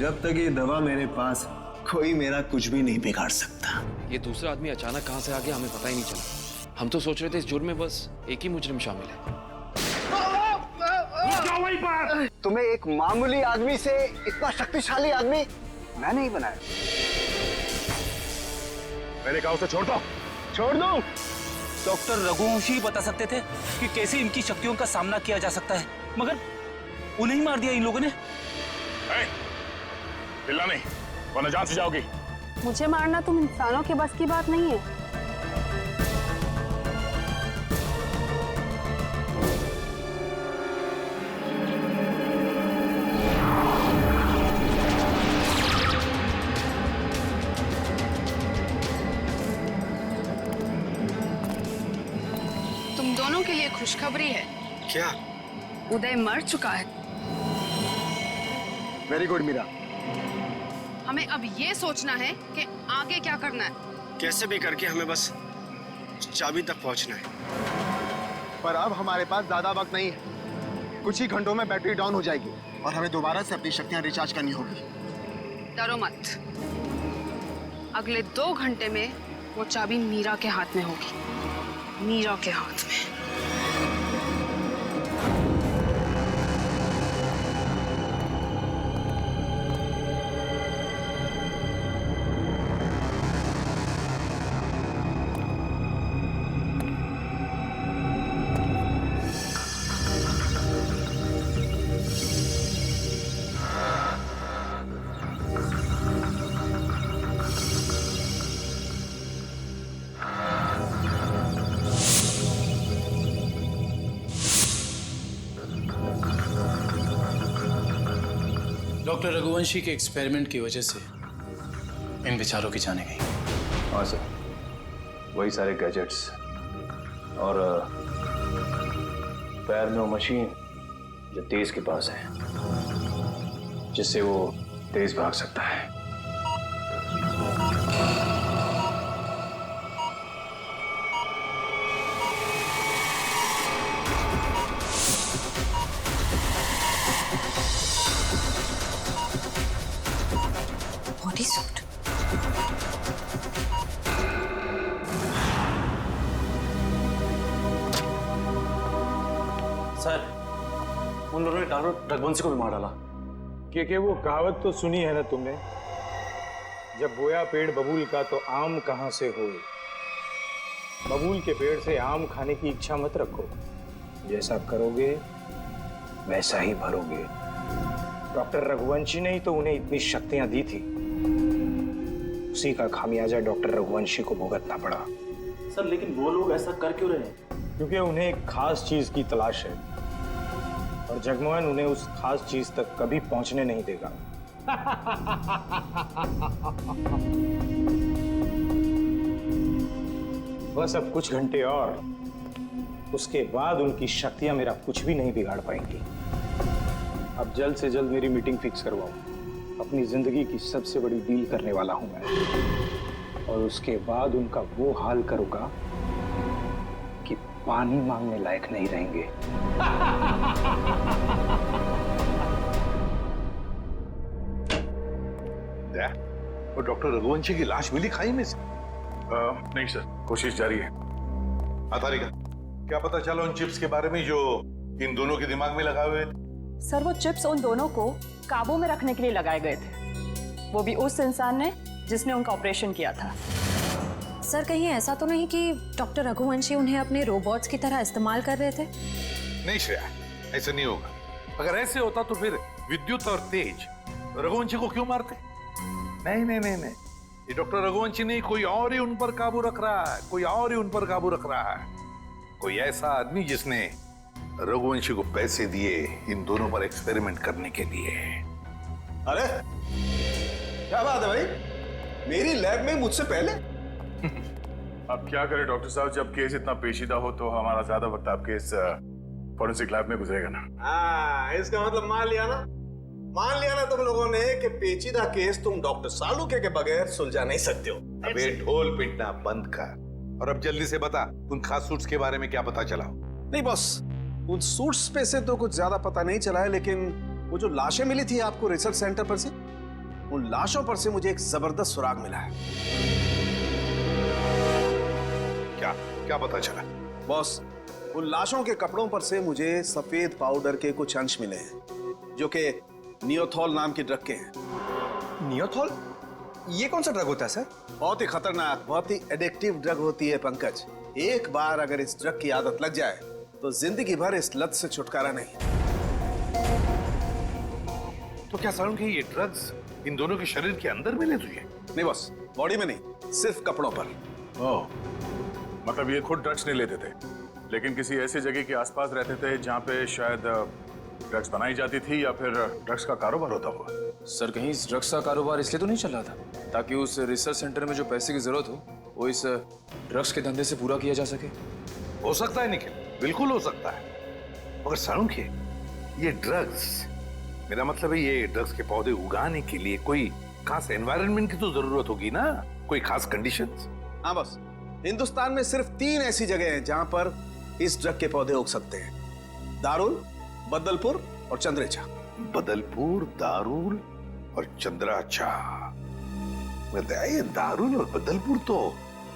जब तक ये दवा मेरे पास है, कोई मेरा कुछ भी नहीं बिगाड़ सकता। ये दूसरा आदमी अचानक कहाँ से आ गया हमें पता ही नहीं चला। हम तो सोच रहे थे इस जुर्म में बस एक ही मुजरिम शामिल है। तुम्हें एक मामूली आदमी से इतना शक्तिशाली आदमी मैं नहीं बनाया। मैंने कहा उसे छोड़ दो। छोड़ दो। डॉक्टर रघुवंशी बता सकते थे कि कैसे इनकी शक्तियों का सामना किया जा सकता है, मगर उन्हें ही मार दिया इन लोगों ने। चिल्ला नहीं वरना जान से जाओगी। मुझे मारना तुम इंसानों के बस की बात नहीं है। तुम दोनों के लिए खुशखबरी है। क्या? उदय मर चुका है। Very good Meera. हमें अब ये सोचना है कि आगे क्या करना है। कैसे भी करके हमें बस चाबी तक पहुंचना है। पर अब हमारे पास ज्यादा वक्त नहीं है। कुछ ही घंटों में बैटरी डाउन हो जाएगी और हमें दोबारा से अपनी शक्तियां रिचार्ज करनी होगी। डरो मत, अगले 2 घंटे में वो चाबी मीरा के हाथ में होगी। मीरा के हाथ में। डॉक्टर रघुवंशी के एक्सपेरिमेंट की वजह से इन विचारों की जाने गई। हाँ सर, वही सारे गैजेट्स और पैर में वो मशीन जो तेज के पास है, जिससे वो तेज भाग सकता है। Body suit. सर, उन लोगों ने डॉक्टर रघुवंशी को भी मार डाला। कि वो कहावत तो सुनी है ना तुमने, जब बोया पेड़ बबूल का तो आम कहां से हो। बबूल के पेड़ से आम खाने की इच्छा मत रखो, जैसा करोगे वैसा ही भरोगे। डॉक्टर रघुवंशी ने ही तो उन्हें इतनी शक्तियां दी थी, उसी का खामियाजा डॉक्टर रघुवंशी को भुगतना पड़ा। सर, लेकिन वो लोग ऐसा कर क्यों रहे हैं? क्योंकि उन्हें एक खास चीज की तलाश है और जगमोहन उन्हें उस खास चीज तक कभी पहुंचने नहीं देगा। बस अब कुछ घंटे और, उसके बाद उनकी शक्तियां मेरा कुछ भी नहीं बिगाड़ पाएंगी। अब जल्द से जल्द मेरी मीटिंग फिक्स करवाओ। अपनी जिंदगी की सबसे बड़ी डील करने वाला हूं मैं, और उसके बाद उनका वो हाल करूंगा कि पानी मांगने लायक नहीं रहेंगे। वो डॉक्टर रघुवंशी की लाश मिली खाई में से? नहीं सर, कोशिश जारी है। तारिका, क्या पता चला उन चिप्स के बारे में जो इन दोनों के दिमाग में लगाए हुए थे? सर, वो चिप्स उन दोनों को काबू में रखने के लिए लगाए गए थे, वो भी उस इंसान ने जिसने उनका ऑपरेशन किया था। सर, कहीं ऐसा तो नहीं कि डॉक्टर रघुवंशी उन्हें अपने रोबोट्स की तरह इस्तेमाल कर रहे थे? नहीं श्रेया, ऐसा नहीं होगा। अगर ऐसे होता तो फिर विद्युत और तेज रघुवंशी को क्यों मारते? नहीं नहीं नहीं नहीं, ये डॉक्टर रघुवंशी नहीं, कोई और ही उन पर काबू रख रहा है, कोई और ही उन पर काबू रख रहा है। कोई ऐसा आदमी जिसने रघुवंशी को पैसे दिए इन दोनों पर एक्सपेरिमेंट करने के लिए। अरे क्या बात है भाई, मेरी लैब में मुझसे पहले। अब क्या करें डॉक्टर साहब, जब केस इतना पेचीदा हो तो हमारा ज्यादा वक्त आपके इस फॉरेंसिक लैब में गुजरेगा ना। हाँ, इसका मतलब मान लिया ना तुम लोगों ने कि पेचीदा केस तुम डॉक्टर सालुके के बगैर सुलझा नहीं सकते हो। अबे ढोल पिटना बंद कर और अब जल्दी से बता, उन खास सूट्स के बारे में क्या पता चला? नहीं बॉस, उन सूट्स पे से तो कुछ ज्यादा पता नहीं चला है, लेकिन वो जो लाशें मिली थी आपको रिसर्च सेंटर पर से, उन लाशों पर से मुझे एक जबरदस्त सुराग मिला है। क्या क्या पता चला? बॉस, उन लाशों के कपड़ों पर से मुझे सफेद पाउडर के कुछ अंश मिले हैं जो कि नियोथॉल नाम की ड्रग के हैं। नियोथॉल? ये कौन सा ड्रग होता है सर? बहुत ही खतरनाक, बहुत ही एडिक्टिव ड्रग होती है पंकज। एक बार अगर इस ड्रग की आदत लग जाए तो जिंदगी भर इस लत से छुटकारा नहीं। तो क्या सारुण के ये ड्रग्स इन दोनों के शरीर के अंदर मिले तुझे? नहीं बॉस, बॉडी में नहीं, सिर्फ कपड़ों पर। ओह, मतलब ये खुद ड्रग्स नहीं लेते थे, लेकिन किसी ऐसी जगह के आसपास रहते थे जहाँ पे शायद ड्रग्स बनाई जाती थी या फिर ड्रग्स का कारोबार होता हुआ। सर कहीं इस ड्रग्स का कारोबार इसलिए तो नहीं चल रहा था ताकि उस रिसर्च सेंटर में जो पैसे की जरूरत हो वो इस ड्रग्स के धंधे से पूरा किया जा सके? हो सकता है निखिल, बिल्कुल हो सकता है। मगर सारुण के ये ड्रग्स, मेरा मतलब है ये ड्रग्स के पौधे उगाने के लिए कोई खास एनवायरनमेंट की तो जरूरत होगी ना, कोई खास कंडीशंस? हाँ बस, हिंदुस्तान में सिर्फ 3 ऐसी जगह हैं जहां पर इस ड्रग के पौधे उग सकते हैं। दारुल, बदलपुर और चंद्रेचा। बदलपुर, दारुल और चंद्राचा। ये दारुल और बदलपुर तो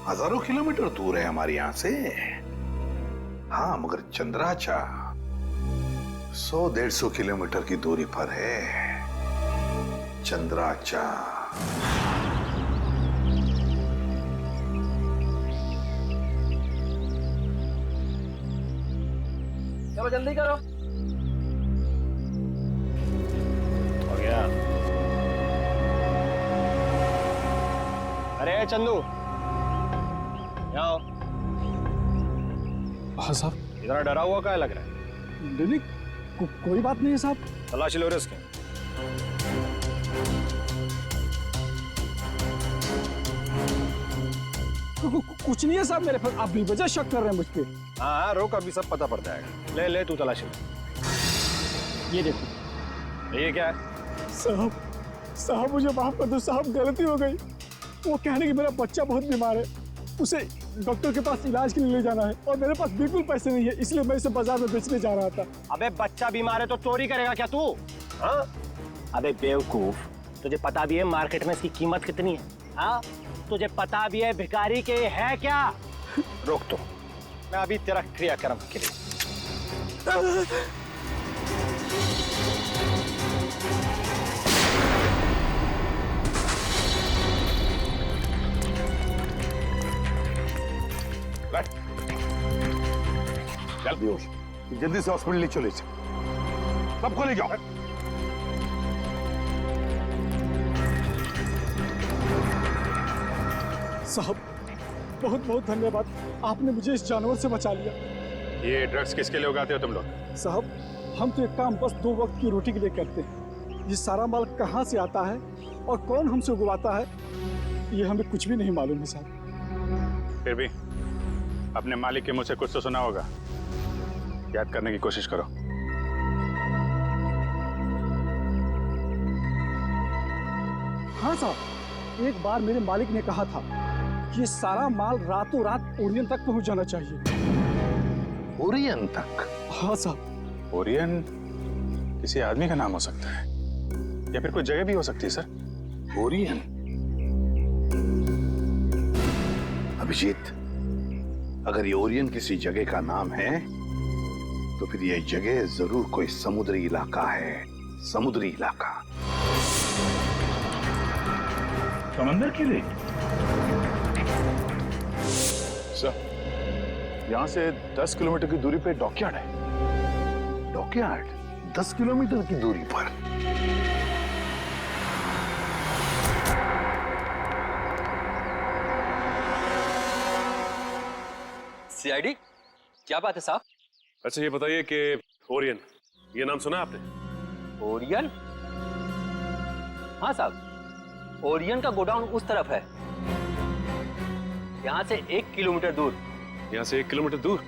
हजारों किलोमीटर दूर है हमारे यहाँ से। हाँ, मगर चंद्राचा 100-150 किलोमीटर की दूरी पर है। चंद्राचा। चलो जल्दी करो। हो गया। अरे चंदू, आओ। हाँ साहब। इतना डरा हुआ क्या लग रहा है? नहीं, कोई बात नहीं है साहब। तलाशी लो इसके। कुछ नहीं है साहब मेरे पर, आप बेवजह शक कर रहे हैं मुझ पे। हाँ, रोक, अभी सब पता पड़ जाएगा। ले ले तू तलाशी ले। ये देखो। ये क्या है? साहब मुझे माफ कर दो साहब, गलती हो गई। वो कहने कि मेरा बच्चा बहुत बीमार है, उसे डॉक्टर के पास इलाज के लिए ले जाना है और मेरे पास बिल्कुल पैसे नहीं है, इसलिए मैं इसे बाजार में बेचने जा रहा था। अबे बच्चा बीमार है तो चोरी करेगा क्या तू? हाँ? अबे बेवकूफ, तुझे पता भी है मार्केट में इसकी कीमत कितनी है? हाँ? तुझे पता भी है भिखारी के है क्या? रोक तो, मैं अभी तेरा क्रियाक्रम के लिए। जल्दी से हॉस्पिटल ले चले, सबको ले जाओ। साहब बहुत बहुत धन्यवाद, आपने मुझे इस जानवर से बचा लिया। ये ड्रग्स किसके लिए उगाते हो तुम लोग? साहब हम तो एक काम बस 2 वक्त की रोटी के लिए करते हैं। ये सारा माल कहाँ से आता है और कौन हमसे उगवाता है ये हमें कुछ भी नहीं मालूम है साहब। फिर भी अपने मालिक के मुंह से कुछ तो सुना होगा, याद करने की कोशिश करो। हाँ साहब, एक बार मेरे मालिक ने कहा था कि ये सारा माल रातों रात ओरियन तक पहुंच जाना चाहिए। ओरियन तक? हाँ साहब। ओरियन किसी आदमी का नाम हो सकता है या फिर कोई जगह भी हो सकती है सर। ओरियन? अभिजीत, अगर ये ओरियन किसी जगह का नाम है तो फिर यह जगह जरूर कोई समुद्री इलाका है। समुद्री इलाका। समंदर के लिए? सर, यहाँ से 10 किलोमीटर की दूरी पे डॉकयार्ड है। डॉकयार्ड 10 किलोमीटर की दूरी पर? सीआईडी, क्या बात है साहब? अच्छा ये बताइए कि ओरियन, ये नाम सुना आपने? ओरियन? हाँ साहब, ओरियन का गोडाउन उस तरफ है, यहाँ से 1 किलोमीटर दूर। यहाँ से 1 किलोमीटर दूर?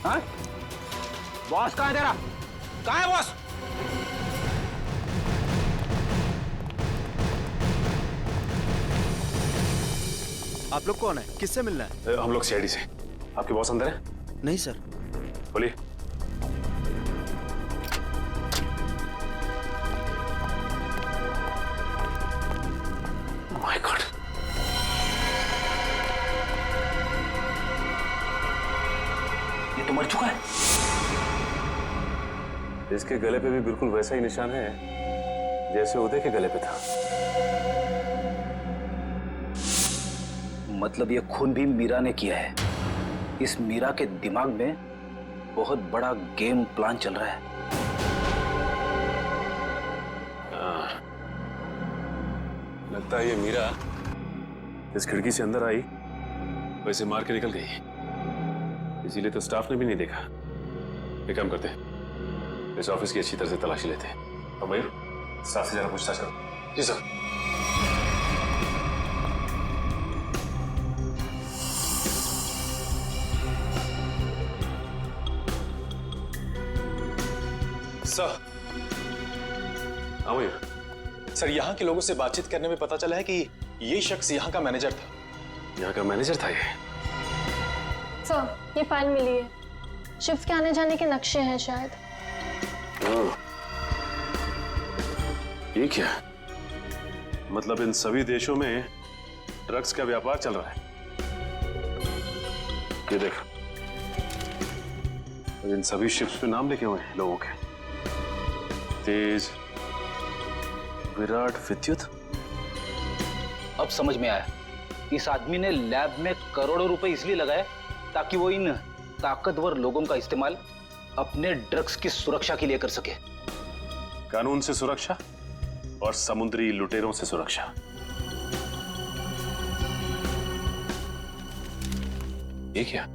हाँ? बॉस कहाँ है तेरा? कहाँ है बॉस? आप लोग कौन है? किससे मिलना है? हम लोग सीआईडी से। आपके बॉस अंदर है? नहीं सर। बोलिए। माय गॉड, ये तो मर चुका है। इसके गले पे भी बिल्कुल वैसा ही निशान है जैसे उदय के गले पे था। मतलब ये खून भी मीरा ने किया है। इस मीरा के दिमाग में बहुत बड़ा गेम प्लान चल रहा है। लगता है ये मीरा इस खिड़की से अंदर आई, वैसे मार के निकल गई। इसीलिए तो स्टाफ ने भी नहीं देखा। एक काम करते हैं, इस ऑफिस की अच्छी तरह से तलाशी लेते हैं। और मयूर, स्टाफ से जरा पूछताछ करो। जी सर। सर, हाँ मयूर। सर यहाँ के लोगों से बातचीत करने में पता चला है कि ये शख्स यहाँ का मैनेजर था। यहाँ का मैनेजर था ये? सर, ये फाइल मिली है। शिफ्ट के आने जाने के नक्शे हैं शायद। ये क्या? मतलब इन सभी देशों में ड्रग्स का व्यापार चल रहा है। ये देख, इन सभी शिप्स पे नाम लिखे हुए हैं लोगों के। तेज, विराट, विद्युत। अब समझ में आया। इस आदमी ने लैब में करोड़ों रुपए इसलिए लगाए ताकि वो इन ताकतवर लोगों का इस्तेमाल अपने ड्रग्स की सुरक्षा के लिए कर सके। कानून से सुरक्षा और समुद्री लुटेरों से सुरक्षा। ये क्या?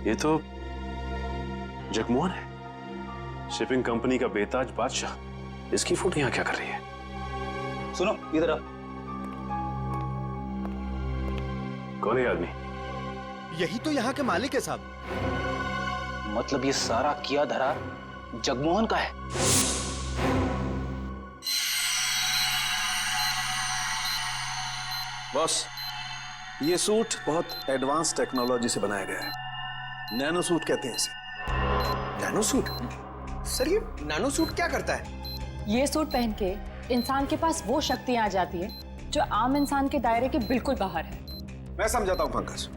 ये तो जगमोहन है, शिपिंग कंपनी का बेताज बादशाह। इसकी फोटो यहां क्या कर रही है? सुनो इधर आ। कौन है आदमी? यही तो यहाँ के मालिक है साहब। मतलब ये सारा किया धरा जगमोहन का है। बॉस, ये सूट बहुत एडवांस टेक्नोलॉजी से बनाया गया है। नैनो सूट कहते हैं इसे। Nano suit? सर, ये नैनो सूट क्या करता है? ये सूट पहन के इंसान के पास वो शक्तियां आ जाती है जो आम इंसान के दायरे के बिल्कुल बाहर है। मैं समझाता हूं पंकज।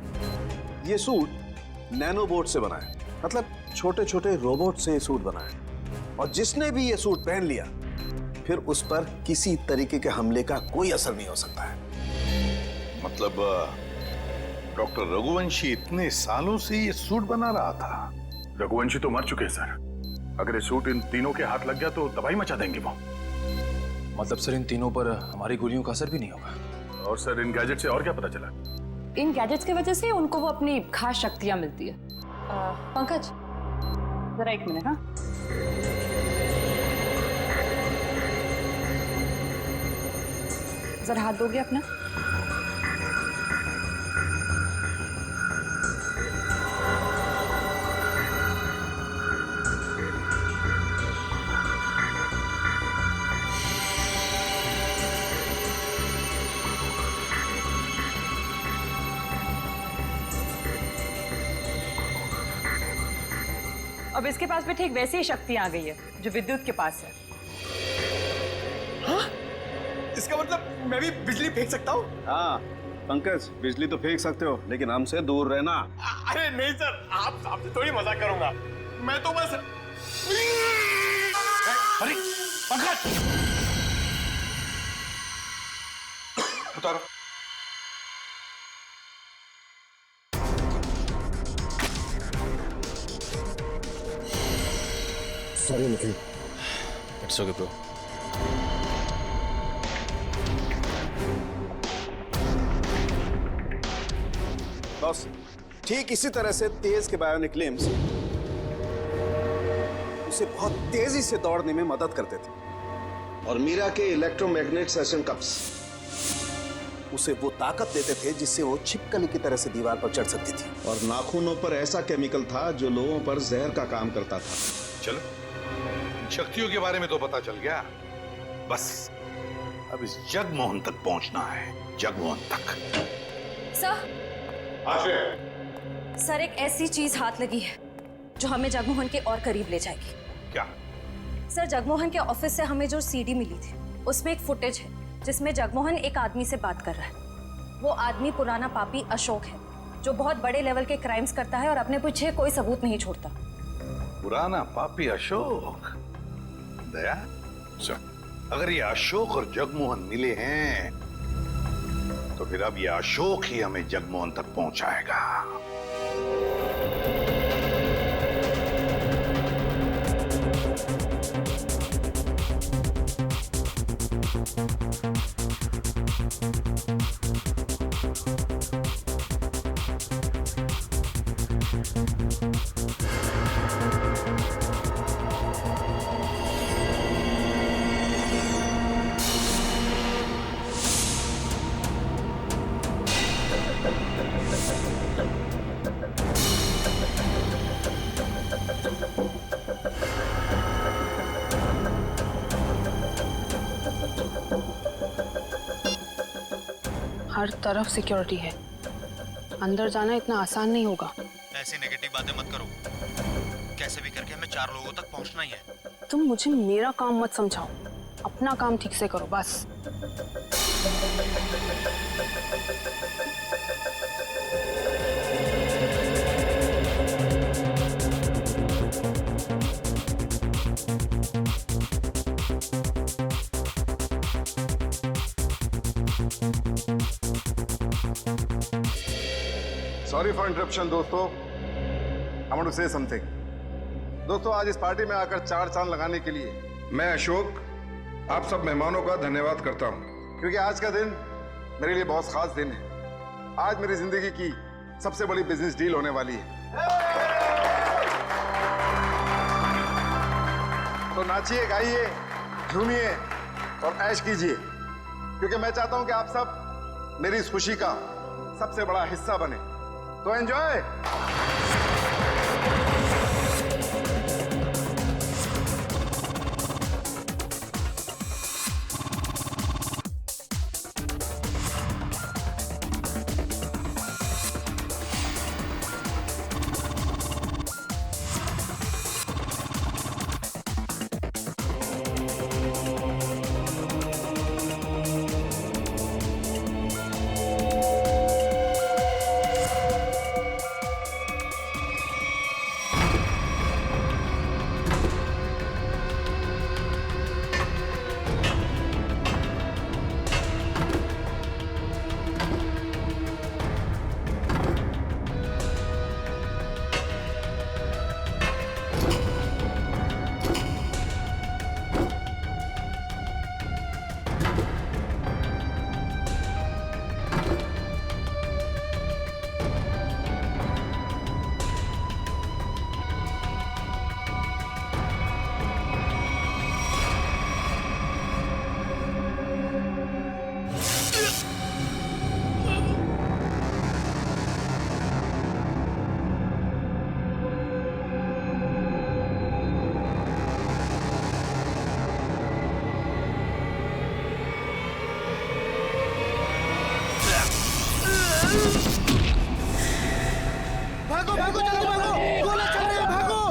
ये सूट नैनो बोट से बना है, मतलब छोटे छोटे रोबोट से ये सूट बना है। और जिसने भी ये सूट पहन लिया, फिर उस पर किसी तरीके के हमले का कोई असर नहीं हो सकता है। मतलब डॉक्टर रघुवंशी इतने सालों से ये सूट बना रहा था? रघुवंशी तो मर चुके हैं सर। अगर ये सूट इन तीनों के हाथ लग गया तो तबाही मचा देंगे वो। मतलब सर इन तीनों पर हमारी गोलियों का असर भी नहीं होगा? और सर इन गैजेट से और क्या पता चला? इन गैजेट्स की वजह से उनको वो अपनी खास शक्तियां मिलती है। पंकज, जरा एक मिनट। हाँ, जरा हाथ दोगे अपना? अब इसके पास भी ठीक वैसी ही शक्ति आ गई है जो विद्युत के पास है। हाँ? इसका मतलब मैं भी बिजली फेंक सकता हूँ? हाँ पंकज, बिजली तो फेंक सकते हो, लेकिन हमसे दूर रहना। अरे नहीं सर, आपसे थोड़ी मजाक करूंगा। मैं तो बस। अरे पंकज, उतारो। Sorry Nikhil. It's okay bro. Boss, ठीक इसी तरह से तेज के बायोनिक लिम्स उसे बहुत तेजी से दौड़ने में मदद करते थे। और मीरा के इलेक्ट्रोमैग्नेट सेशन कप्स उसे वो ताकत देते थे जिससे वो छिपकली की तरह से दीवार पर चढ़ सकती थी। और नाखूनों पर ऐसा केमिकल था जो लोगों पर जहर का काम करता था। चलो, शक्तियों के बारे में तो पता चल गया, बस अब इस जगमोहन तक पहुंचना है, जगमोहन तक। सर एक ऐसी चीज हाथ लगी है जो हमें जगमोहन के और करीब ले जाएगी। क्या? सर जगमोहन के ऑफिस से हमें जो सीडी मिली थी उसमें एक फुटेज है जिसमें जगमोहन एक आदमी से बात कर रहा है। वो आदमी पुराना पापी अशोक है जो बहुत बड़े लेवल के क्राइम्स करता है और अपने पीछे कोई सबूत नहीं छोड़ता। पुराना पापी अशोक? दया, अगर ये अशोक और जगमोहन मिले हैं तो फिर अब ये अशोक ही हमें जगमोहन तक पहुंचाएगा। हर तरफ सिक्योरिटी है, अंदर जाना इतना आसान नहीं होगा। ऐसी नेगेटिव बातें मत करो, कैसे भी करके हमें 4 लोगों तक पहुंचना ही है। तुम मुझे मेरा काम मत समझाओ, अपना काम ठीक से करो बस। सॉरी फॉर इंटरप्शन दोस्तों, I want to say something. दोस्तों, आज इस पार्टी में आकर 4 चांद लगाने के लिए मैं अशोक आप सब मेहमानों का धन्यवाद करता हूं, क्योंकि आज का दिन मेरे लिए बहुत खास दिन है। आज मेरी जिंदगी की सबसे बड़ी बिजनेस डील होने वाली है। तो नाचिए, गाइए, झूमिए और ऐश कीजिए, क्योंकि मैं चाहता हूं कि आप सब मेरी इस खुशी का सबसे बड़ा हिस्सा बने। तो एंजॉय। भागो भागो, जल्दी भागो, गोला चल रही है, भागो।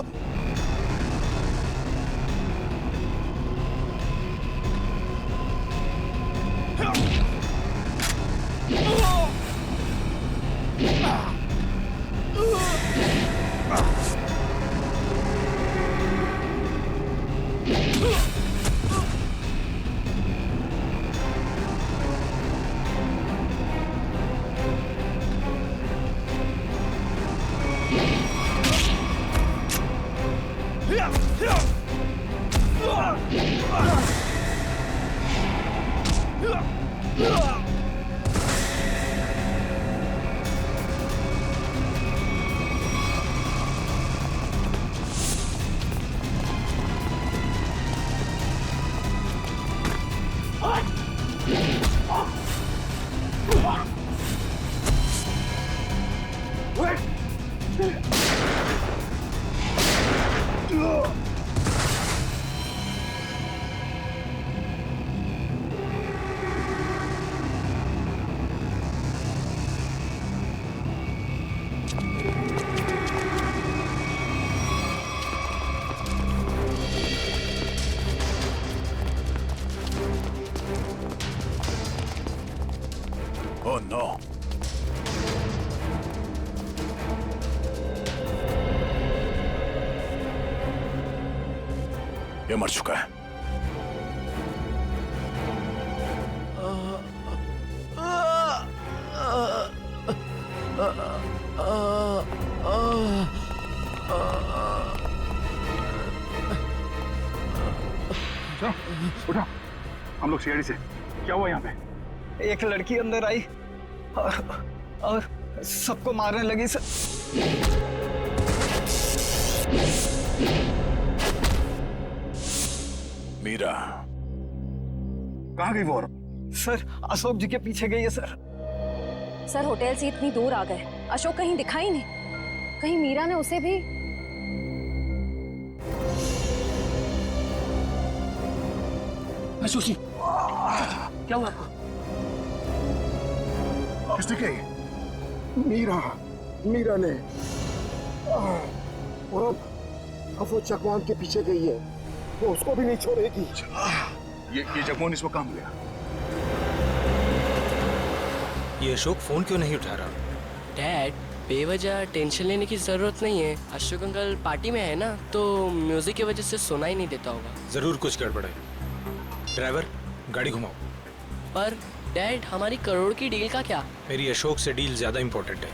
Oh no. ये मर चुका है। उठा, हम लोग सीआईडी से। क्या हुआ यहाँ पे? एक लड़की अंदर आई और सबको मारने लगी सर। मीरा कहाँ गई वो? सर अशोक जी के पीछे गई है सर। सर होटल से इतनी दूर आ गए, अशोक कहीं दिखाई नहीं। कहीं मीरा ने उसे भी। अशोक जी, क्या हुआ आपको? किसने कही? मीरा ने। और अब वो चकवान के पीछे गई है, वो उसको भी नहीं छोड़ेगी। ये जगमोहन इसको काम लिया। ये अशोक फोन क्यों नहीं उठा रहा? डैड, बेवजह टेंशन लेने की जरूरत नहीं है। अशोक अंकल पार्टी में है ना, तो म्यूजिक की वजह से सुना ही नहीं देता होगा। जरूर कुछ गड़बड़ है। ड्राइवर, गाड़ी घुमाओ। पर डैड, हमारी करोड़ की डील का क्या? मेरी अशोक से डील ज्यादा इंपॉर्टेंट है।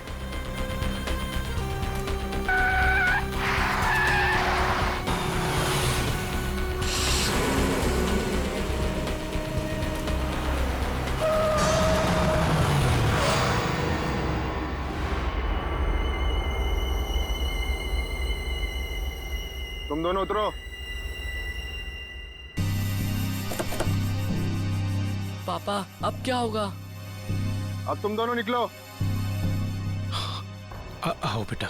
तुम दोनों उतरो। पापा, अब क्या होगा? अब तुम दोनों निकलो। आओ बेटा।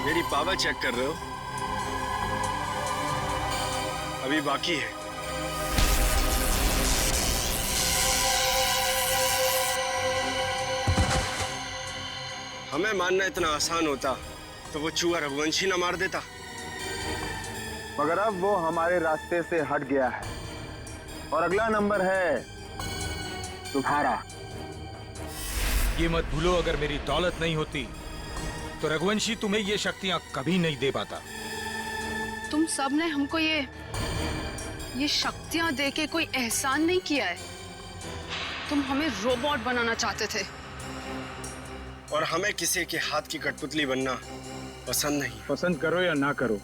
मेरी पावर चेक कर रहे हो? अभी बाकी है। हमें मारना इतना आसान होता तो वो चूहा रघुवंशी ना मार देता। मगर अब वो हमारे रास्ते से हट गया है और अगला नंबर है तुम्हारा। ये मत भूलो, अगर मेरी दौलत नहीं होती तो रघुवंशी तुम्हें ये शक्तियां कभी नहीं दे पाता। तुम सब ने हमको ये शक्तियां दे के कोई एहसान नहीं किया है। तुम हमें रोबोट बनाना चाहते थे और हमें किसी के हाथ की कठपुतली बनना पसंद नहीं। पसंद करो या ना करो,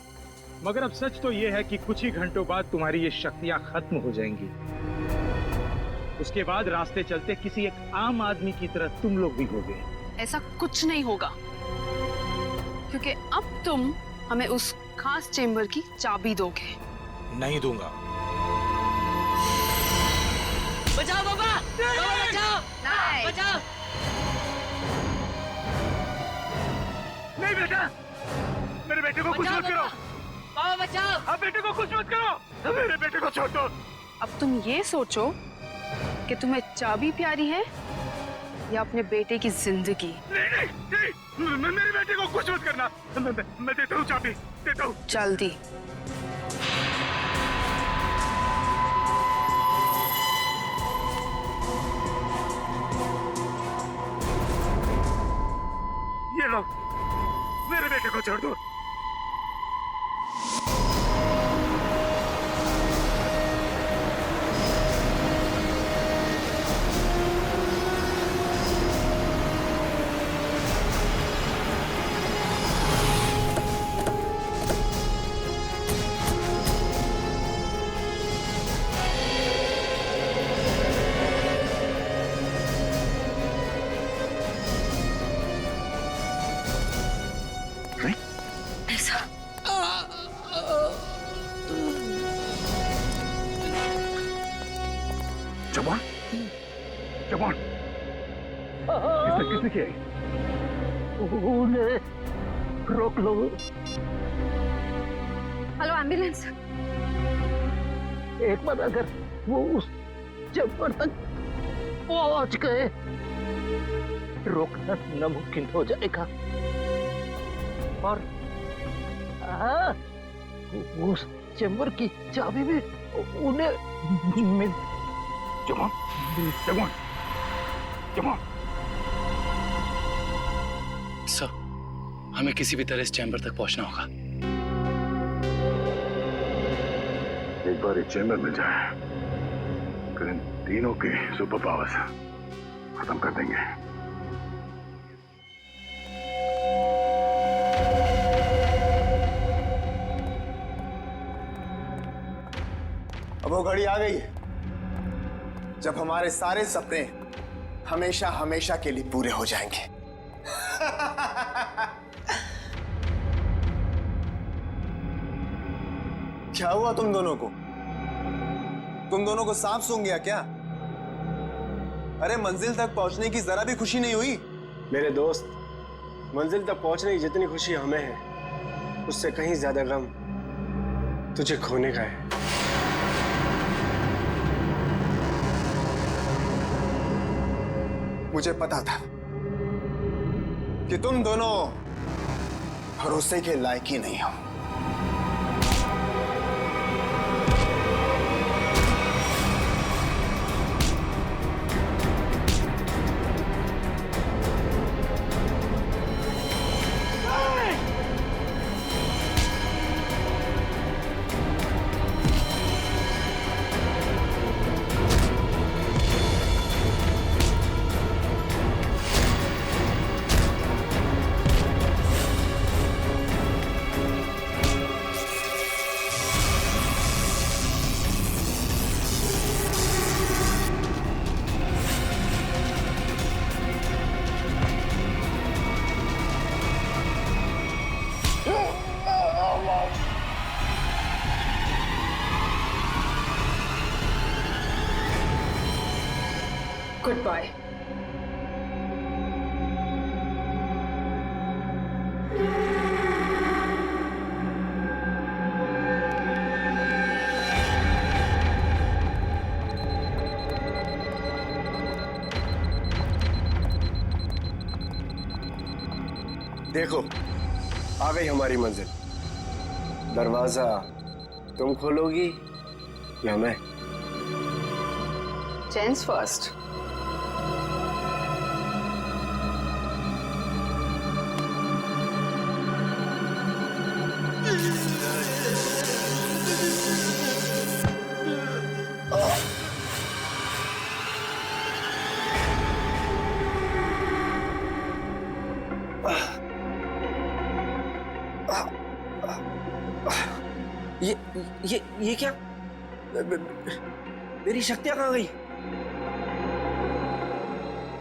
मगर अब सच तो ये है कि कुछ ही घंटों बाद तुम्हारी ये शक्तियां खत्म हो जाएंगी। उसके बाद रास्ते चलते किसी एक आम आदमी की तरह तुम लोग भी होगे। ऐसा कुछ नहीं होगा, क्योंकि अब तुम हमें उस खास चेंबर की चाबी दोगे। नहीं दूंगा। बचाओ पापा! पापा बचाओ! बचाओ! नहीं बेटा, मेरे बेटे को कुछ मत करो। पापा बचाओ! अब बेटे को कुछ मत करो, मेरे बेटे को छोड़ दो। अब तुम ये सोचो कि तुम्हें चाबी प्यारी है या अपने बेटे की जिंदगी। नहीं, मेरे बेटे को कुछ मत करना। मैं देता हूँ चाबी, देता हूँ। जल्दी। ये लो, मेरे बेटे को छोड़ दो। के उन्हें रोक लो। Hello ambulance. एक बार अगर वो उस चैम्बर तक पहुंच गए, रोकना नामुमकिन हो जाएगा। और उस चैम्बर की चाबी भी उन्हें मिल। सर, हमें किसी भी तरह इस चैम्बर तक पहुंचना होगा। एक बार इस चैम्बर में जाए, फिर इन तीनों के सुपर पावर्स खत्म कर देंगे। अब वो घड़ी आ गई है जब हमारे सारे सपने हमेशा हमेशा के लिए पूरे हो जाएंगे। क्या हुआ तुम दोनों को? तुम दोनों को सांप सूंघ गया क्या? अरे मंजिल तक पहुंचने की जरा भी खुशी नहीं हुई? मेरे दोस्त, मंजिल तक पहुंचने की जितनी खुशी हमें है, उससे कहीं ज्यादा गम तुझे खोने का है। मुझे पता था कि तुम दोनों भरोसे के लायक ही नहीं हो। Goodbye. देखो, आ गई हमारी मंजिल। दरवाजा तुम खोलोगी या मैं? Gents first. ये क्या? मेरी शक्तियां कहाँ गई?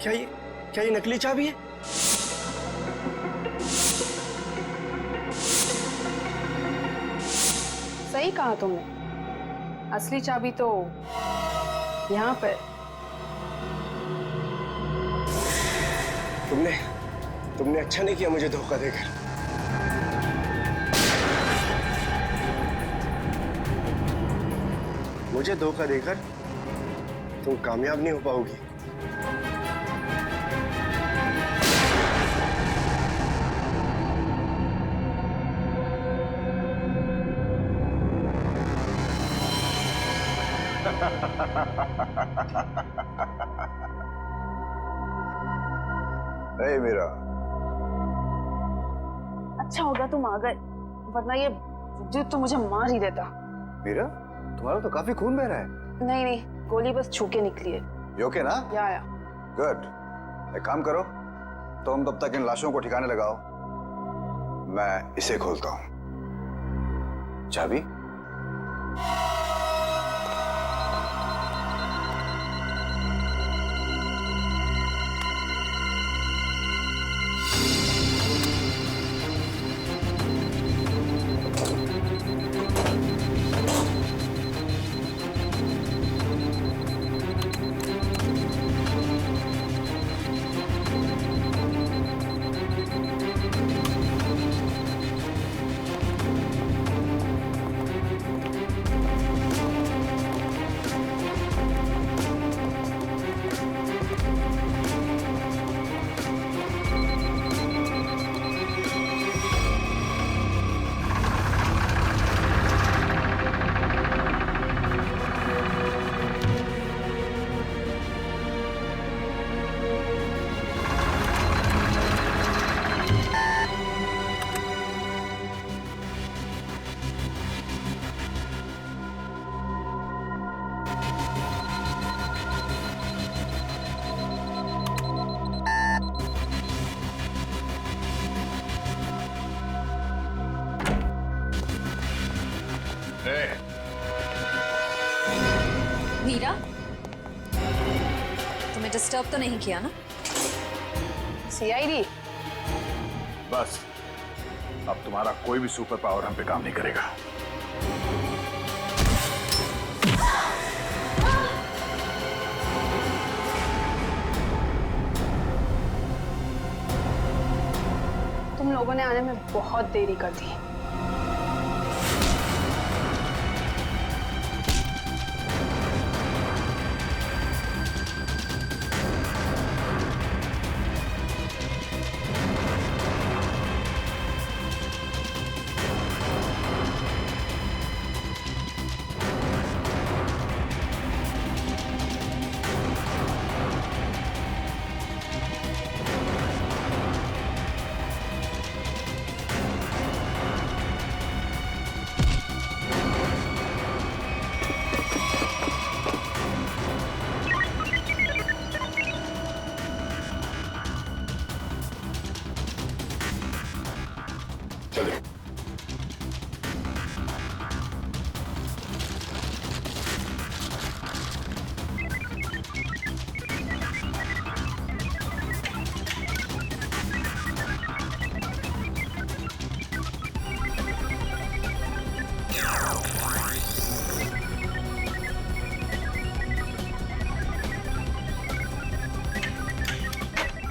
क्या ये नकली चाबी है? सही कहा तुमने, असली चाबी तो यहाँ पर। तुमने अच्छा नहीं किया मुझे धोखा देकर। मुझे धोखा देकर तुम कामयाब नहीं हो पाओगी। नहीं मीरा, अच्छा होगा तुम आ गए, वरना ये विद्युत तो मुझे मार ही देता। मीरा, तुम्हारा तो काफी खून बह रहा है। नहीं, गोली बस छू के निकली है। You okay ना? या। गुड। एक काम करो, तुम तब तक इन लाशों को ठिकाने लगाओ, मैं इसे खोलता हूं। चाबी? डिस्टर्ब तो नहीं किया ना? सीआईडी? बस अब तुम्हारा कोई भी सुपर पावर हम पे काम नहीं करेगा। तुम लोगों ने आने में बहुत देरी कर दी।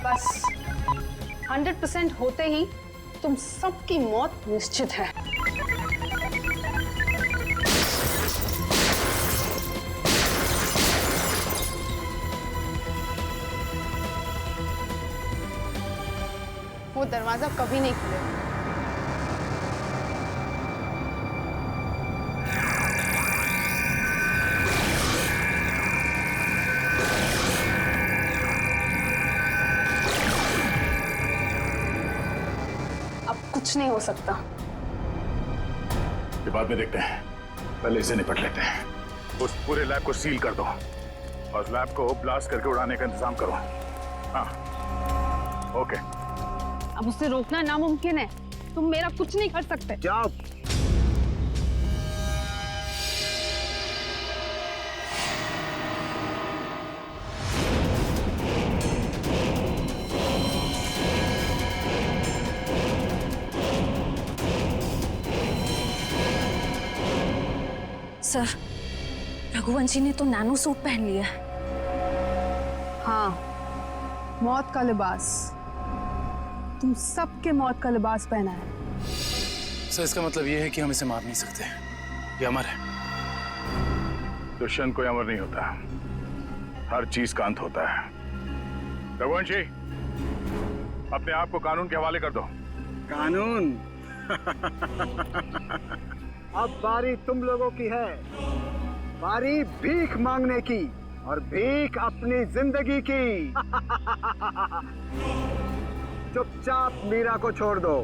बस 100% होते ही तुम सबकी मौत निश्चित है। वो दरवाजा कभी नहीं खुलेगा। कुछ नहीं हो सकता। ये बाद में देखते हैं, पहले इसे निपट लेते हैं। उस पूरे लैब को सील कर दो और लैब को ब्लास्ट करके उड़ाने का इंतजाम करो। हाँ, ओके। अब उसे रोकना नामुमकिन है। तुम मेरा कुछ नहीं कर सकते। जाओ। सर, रघुवंशी ने तो नैनो सूट पहन लिया है। हाँ, मौत का लिबास। तुम सबके मौत का लिबास पहना है। सर, इसका मतलब ये है कि हम इसे मार नहीं सकते। ये अमर है। दुष्यंत कोई अमर नहीं होता, हर चीज का अंत होता है। रघुवंशी, अपने आप को कानून के हवाले कर दो। कानून? अब बारी तुम लोगों की है। बारी भीख मांगने की, और भीख अपनी जिंदगी की। चुपचाप मीरा को छोड़ दो।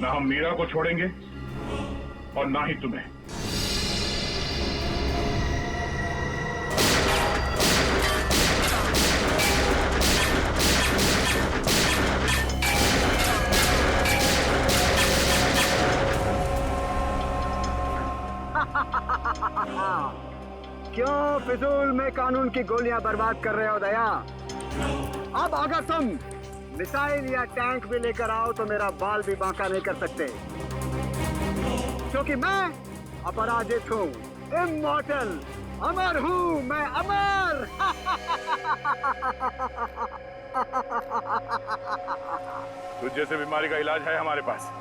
ना हम मीरा को छोड़ेंगे और ना ही तुम्हें। क्यों फिजूल में कानून की गोलियां बर्बाद कर रहे हो दया? अब अगर तुम मिसाइल या टैंक भी लेकर आओ तो मेरा बाल भी बांका नहीं कर सकते, क्योंकि मैं अपराजित हूँ, इमॉर्टल, अमर हूँ मैं, अमर। तुझ जैसे बीमारी का इलाज है हमारे पास।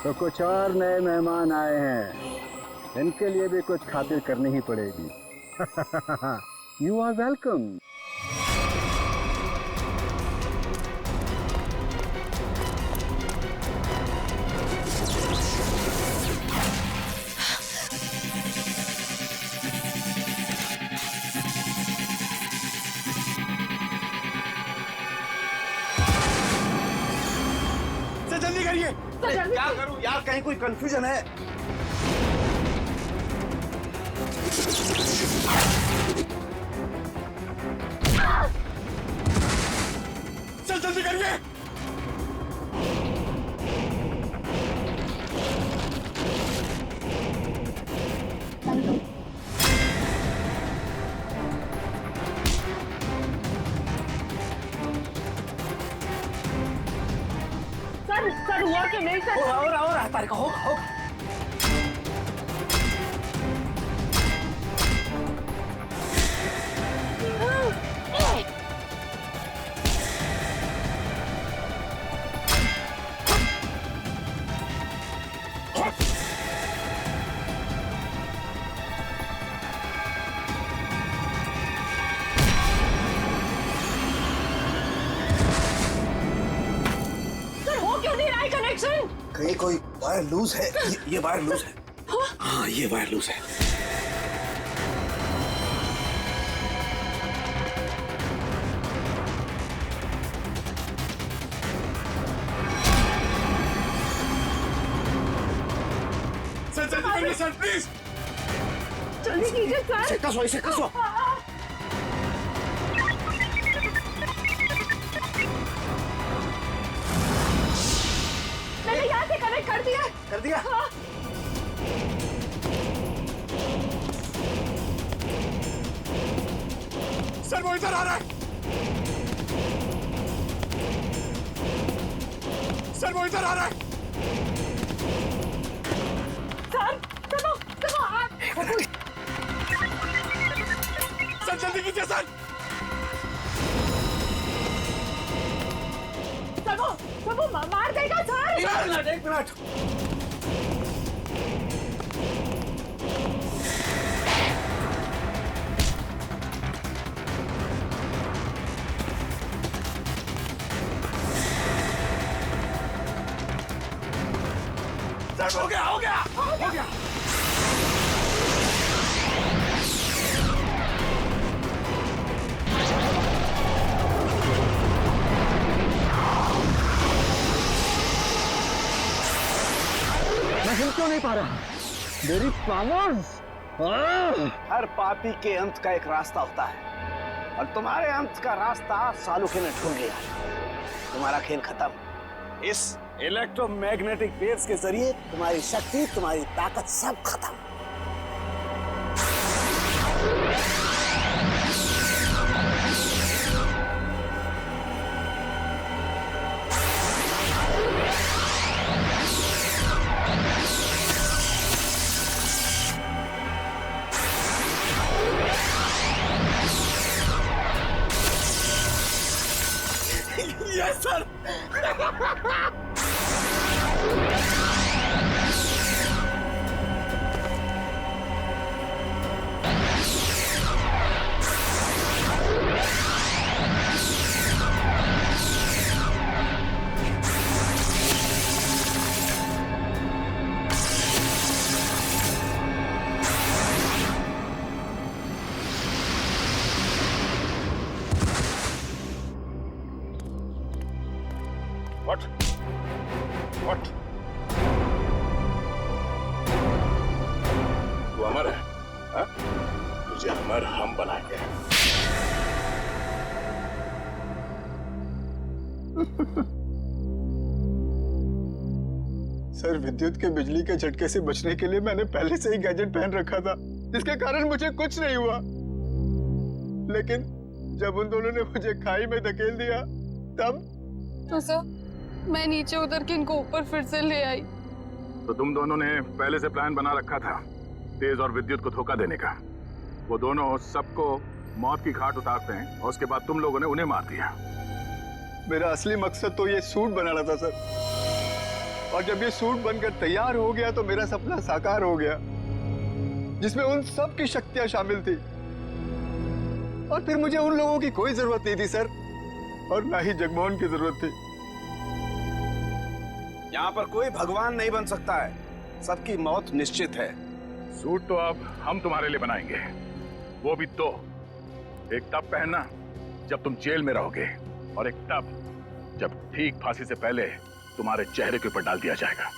तो कुछ और नए मेहमान आए हैं, इनके लिए भी कुछ खातिर करनी ही पड़ेगी। You are welcome. जल्दी करिए। क्या करूं यार, कहीं कोई कंफ्यूजन है? चल जल्दी करिए। सर हुआ कि नहीं सर? हो रहा है तारिका, होगा। कहीं कोई वायर लूज है। ये वायर लूज है। हाँ, ये वायर लूज है। सर जल्दी करिए सर, प्लीज। जल्दी कीजिए सर। इसे कसो। मैंने यहाँ से कनेक्ट कर दिया। हाँ। सर वो इधर आ रहा है। सर वो इधर आ रहा है। सर जल्दी कीजिए सर। वो मार देगा सर। एक मिनट। सर हो गया। मैं हिल क्यों नहीं पा रहा? मेरी पावर्स। हर पापी के अंत का एक रास्ता होता है, और तुम्हारे अंत का रास्ता सालुखे ने ढूंढ लिया। तुम्हारा खेल खत्म। इस इलेक्ट्रोमैग्नेटिक वेव्स के जरिए तुम्हारी शक्ति, तुम्हारी ताकत सब खत्म। Yes sir. What? तू अमर है, हाँ? तुझे अमर हम बनाएंगे। सर विद्युत के बिजली के झटके से बचने के लिए मैंने पहले से ही गैजेट पहन रखा था, जिसके कारण मुझे कुछ नहीं हुआ। लेकिन जब उन दोनों ने मुझे खाई में धकेल दिया तब तो सर मैं नीचे उतर के इनको ऊपर फिर से ले आई। तो तुम दोनों ने पहले से प्लान बना रखा था तेज और विद्युत को धोखा देने का। वो दोनों सबको मौत की घाट उतारते हैं और उसके बाद तुम लोगों ने उन्हें मार दिया। मेरा असली मकसद तो ये सूट बनाना था सर, और जब ये सूट बनकर तैयार हो गया तो मेरा सपना साकार हो गया, जिसमें उन सब की शक्तियां शामिल थी। और फिर मुझे उन लोगों की कोई जरूरत नहीं थी सर, और ना ही जगमोहन की जरूरत थी। यहाँ पर कोई भगवान नहीं बन सकता है, सबकी मौत निश्चित है। सूट तो अब हम तुम्हारे लिए बनाएंगे, वो भी दो। एक तब पहनना जब तुम जेल में रहोगे, और एक तब जब ठीक फांसी से पहले तुम्हारे चेहरे के ऊपर डाल दिया जाएगा।